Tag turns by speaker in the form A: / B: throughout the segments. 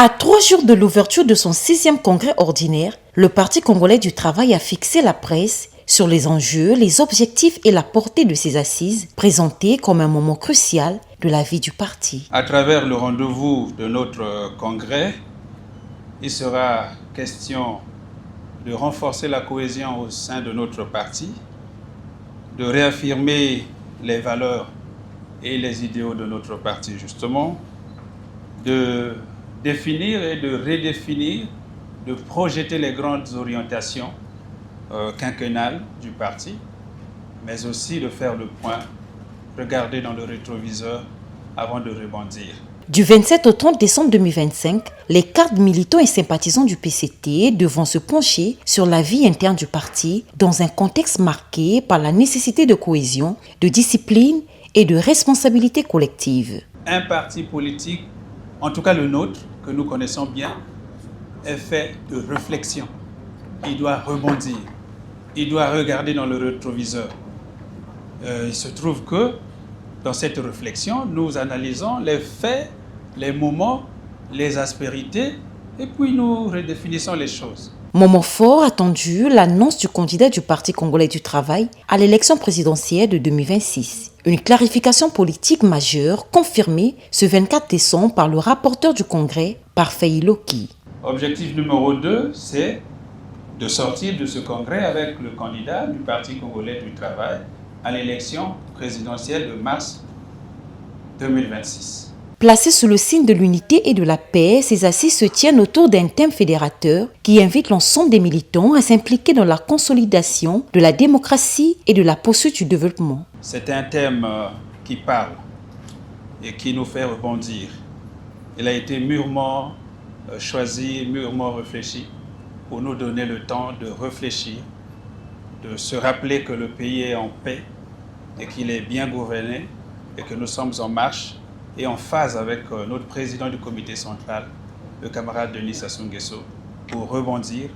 A: À 3 jours de l'ouverture de son 6e congrès ordinaire, le Parti congolais du travail a fixé la presse sur les enjeux, les objectifs et la portée de ces assises, présentées comme un moment crucial de la vie du parti.
B: À travers le rendez-vous de notre congrès, il sera question de renforcer la cohésion au sein de notre parti, de réaffirmer les valeurs et les idéaux de notre parti justement, de définir et de redéfinir, de projeter les grandes orientations quinquennales du parti, mais aussi de faire le point, regarder dans le rétroviseur avant de rebondir.
A: Du 27 au 30 décembre 2025, les cadres militants et sympathisants du PCT devront se pencher sur la vie interne du parti dans un contexte marqué par la nécessité de cohésion, de discipline et de responsabilité collective.
B: Un parti politique, en tout cas le nôtre, que nous connaissons bien, est fait de réflexion. Il doit rebondir, il doit regarder dans le rétroviseur. Il se trouve que dans cette réflexion, nous analysons les faits, les moments, les aspérités, et puis nous redéfinissons les choses.
A: Moment fort attendu, l'annonce du candidat du Parti congolais du travail à l'élection présidentielle de 2026. Une clarification politique majeure confirmée ce 24 décembre par le rapporteur du Congrès, Parfait Iloki.
B: Objectif numéro 2, c'est de sortir de ce congrès avec le candidat du Parti congolais du travail à l'élection présidentielle de mars 2026.
A: Placées sous le signe de l'unité et de la paix, ces assises se tiennent autour d'un thème fédérateur qui invite l'ensemble des militants à s'impliquer dans la consolidation de la démocratie et de la poursuite du développement.
B: C'est un thème qui parle et qui nous fait rebondir. Il a été mûrement choisi, mûrement réfléchi pour nous donner le temps de réfléchir, de se rappeler que le pays est en paix et qu'il est bien gouverné et que nous sommes en marche et en phase avec notre président du comité central, le camarade Denis Sassou Nguesso, pour rebondir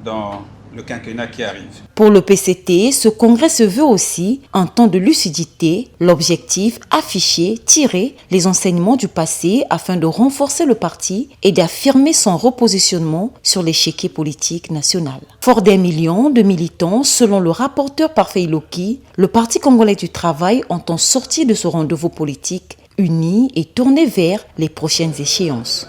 B: dans le quinquennat qui arrive.
A: Pour le PCT, ce congrès se veut aussi un temps de lucidité, l'objectif affiché, tirer les enseignements du passé afin de renforcer le parti et d'affirmer son repositionnement sur l'échiquier politique national. Fort d'un million de militants, selon le rapporteur Parfait Iloki, le Parti congolais du travail entend sortir de ce rendez-vous politique uni et tourné vers les prochaines échéances.